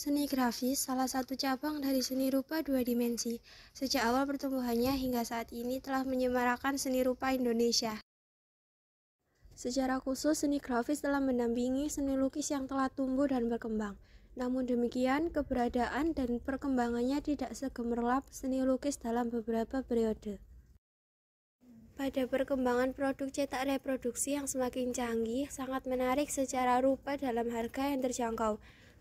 Seni grafis salah satu cabang dari seni rupa dua dimensi. Sejak awal pertumbuhannya hingga saat ini telah menyemarakan seni rupa Indonesia. Secara khusus, seni grafis telah mendampingi seni lukis yang telah tumbuh dan berkembang. Namun demikian, keberadaan dan perkembangannya tidak segemerlap seni lukis dalam beberapa periode. Pada perkembangan produk cetak reproduksi yang semakin canggih, sangat menarik secara rupa dalam harga yang terjangkau.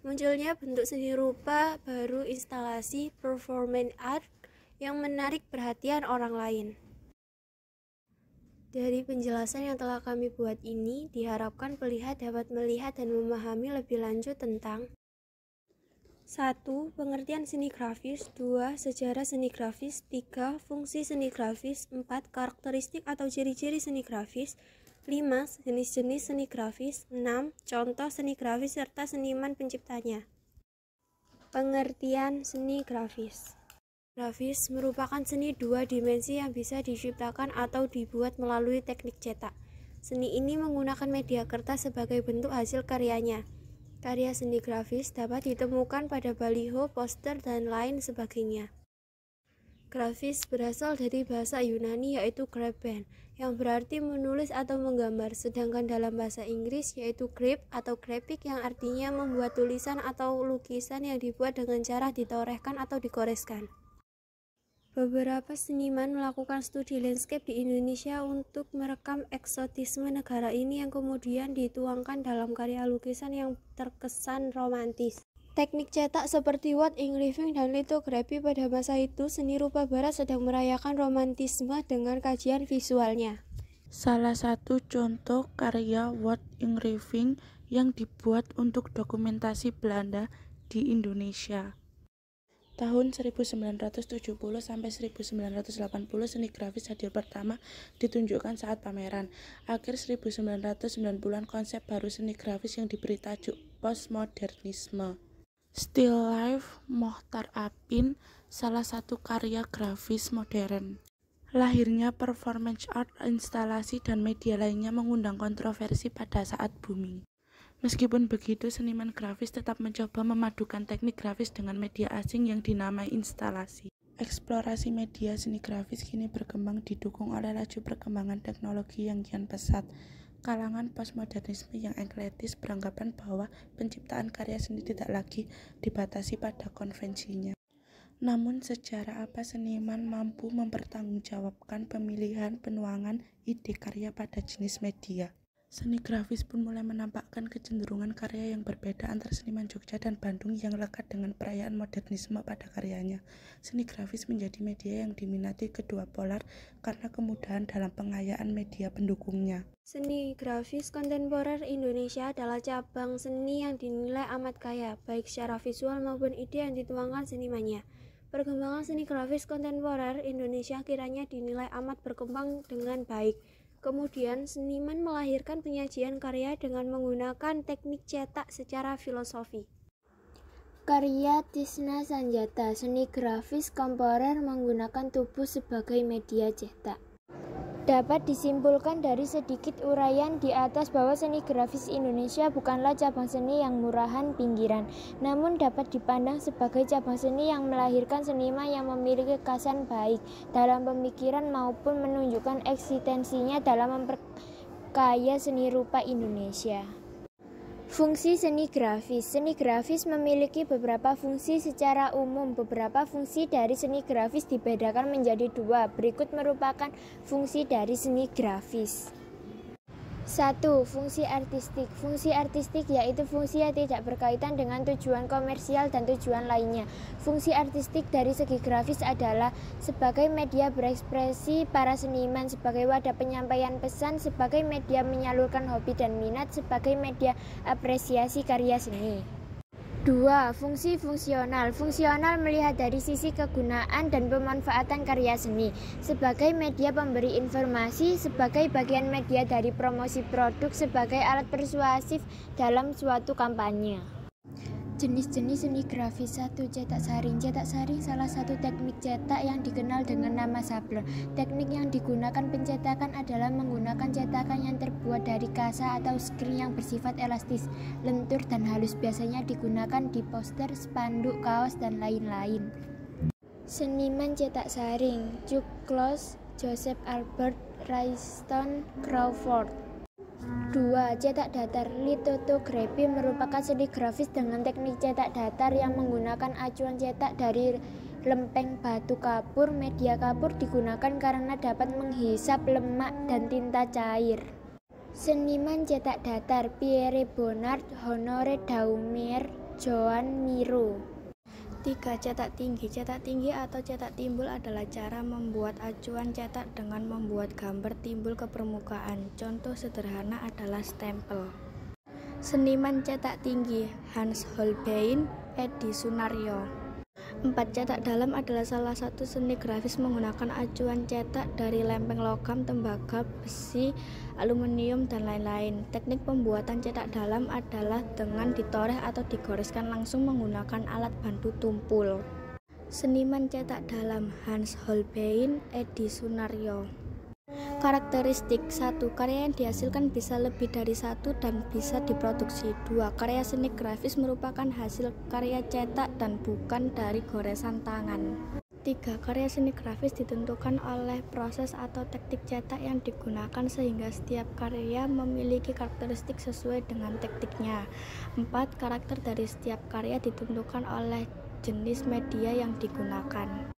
Munculnya bentuk seni rupa baru instalasi performance art yang menarik perhatian orang lain. Dari penjelasan yang telah kami buat ini, diharapkan pelihat dapat melihat dan memahami lebih lanjut tentang 1. Pengertian seni grafis. 2. Sejarah seni grafis. 3. Fungsi seni grafis. 4. Karakteristik atau ciri-ciri seni grafis. 5. Jenis-jenis seni grafis. 6. Contoh seni grafis serta seniman penciptanya. Pengertian seni grafis. Grafis merupakan seni dua dimensi yang bisa diciptakan atau dibuat melalui teknik cetak. Seni ini menggunakan media kertas sebagai bentuk hasil karyanya. Karya seni grafis dapat ditemukan pada baliho, poster, dan lain sebagainya. Grafis berasal dari bahasa Yunani yaitu graben, yang berarti menulis atau menggambar, sedangkan dalam bahasa Inggris yaitu graph atau graphic yang artinya membuat tulisan atau lukisan yang dibuat dengan cara ditorehkan atau digoreskan. Beberapa seniman melakukan studi landscape di Indonesia untuk merekam eksotisme negara ini yang kemudian dituangkan dalam karya lukisan yang terkesan romantis. Teknik cetak seperti word engraving dan litografi pada masa itu, seni rupa barat sedang merayakan romantisme dengan kajian visualnya. Salah satu contoh karya word engraving yang dibuat untuk dokumentasi Belanda di Indonesia. Tahun 1970 sampai 1980 seni grafis hadir pertama ditunjukkan saat pameran. Akhir 1990-an konsep baru seni grafis yang diberi tajuk postmodernisme. Still Life Mohtar Apin salah satu karya grafis modern. Lahirnya performance art, instalasi dan media lainnya mengundang kontroversi pada saat booming. Meskipun begitu, seniman grafis tetap mencoba memadukan teknik grafis dengan media asing yang dinamai instalasi. Eksplorasi media seni grafis kini berkembang didukung oleh laju perkembangan teknologi yang kian pesat. Kalangan postmodernisme yang ekletis beranggapan bahwa penciptaan karya seni tidak lagi dibatasi pada konvensinya. Namun secara apa seniman mampu mempertanggungjawabkan pemilihan penuangan ide karya pada jenis media? Seni grafis pun mulai menampakkan kecenderungan karya yang berbeda antara seniman Jogja dan Bandung yang lekat dengan perayaan modernisme pada karyanya. Seni grafis menjadi media yang diminati kedua polar karena kemudahan dalam pengayaan media pendukungnya. Seni grafis kontemporer Indonesia adalah cabang seni yang dinilai amat kaya, baik secara visual maupun ide yang dituangkan senimannya. Perkembangan seni grafis kontemporer Indonesia kiranya dinilai amat berkembang dengan baik. Kemudian, seniman melahirkan penyajian karya dengan menggunakan teknik cetak secara filosofi. Karya Tisna Sanjata, seni grafis kontemporer menggunakan tubuh sebagai media cetak. Dapat disimpulkan dari sedikit uraian di atas bahwa seni grafis Indonesia bukanlah cabang seni yang murahan pinggiran, namun dapat dipandang sebagai cabang seni yang melahirkan seniman yang memiliki kekasan baik dalam pemikiran maupun menunjukkan eksistensinya dalam memperkaya seni rupa Indonesia. Fungsi seni grafis. Seni grafis memiliki beberapa fungsi secara umum. Beberapa fungsi dari seni grafis dibedakan menjadi dua. Berikut merupakan fungsi dari seni grafis. 1. Fungsi artistik. Fungsi artistik yaitu fungsi yang tidak berkaitan dengan tujuan komersial dan tujuan lainnya. Fungsi artistik dari segi grafis adalah sebagai media berekspresi para seniman, sebagai wadah penyampaian pesan, sebagai media menyalurkan hobi dan minat, sebagai media apresiasi karya seni. 2. Fungsi fungsional. Fungsional melihat dari sisi kegunaan dan pemanfaatan karya seni sebagai media pemberi informasi, sebagai bagian media dari promosi produk, sebagai alat persuasif dalam suatu kampanye. Jenis-jenis seni grafis. 1. Cetak saring. Cetak saring salah satu teknik cetak yang dikenal dengan nama sablon. Teknik yang digunakan pencetakan adalah menggunakan cetakan yang terbuat dari kasa atau screen yang bersifat elastis, lentur, dan halus. Biasanya digunakan di poster, spanduk, kaos, dan lain-lain. Seniman cetak saring. Chuck Close, Joseph Albert, Royston Crawford. 2. Cetak datar. Lithography merupakan seni grafis dengan teknik cetak datar yang menggunakan acuan cetak dari lempeng batu kapur. Media kapur digunakan karena dapat menghisap lemak dan tinta cair. Seniman cetak datar. Pierre Bonnard, Honore Daumier, Joan Miro. 3. Cetak tinggi. Cetak tinggi atau cetak timbul adalah cara membuat acuan cetak dengan membuat gambar timbul ke permukaan. Contoh sederhana adalah stempel. Seniman cetak tinggi. Hans Holbein, Edi Sunaryo. 4. Cetak dalam adalah salah satu seni grafis menggunakan acuan cetak dari lempeng logam, tembaga, besi, aluminium, dan lain-lain. Teknik pembuatan cetak dalam adalah dengan ditoreh atau digoreskan langsung menggunakan alat bantu tumpul. Seniman cetak dalam. Hans Holbein, Edi Sunaryo. Karakteristik. 1. Karya yang dihasilkan bisa lebih dari 1 dan bisa diproduksi. 2. Karya seni grafis merupakan hasil karya cetak dan bukan dari goresan tangan. 3. Karya seni grafis ditentukan oleh proses atau teknik cetak yang digunakan sehingga setiap karya memiliki karakteristik sesuai dengan tekniknya. 4. Karakter dari setiap karya ditentukan oleh jenis media yang digunakan.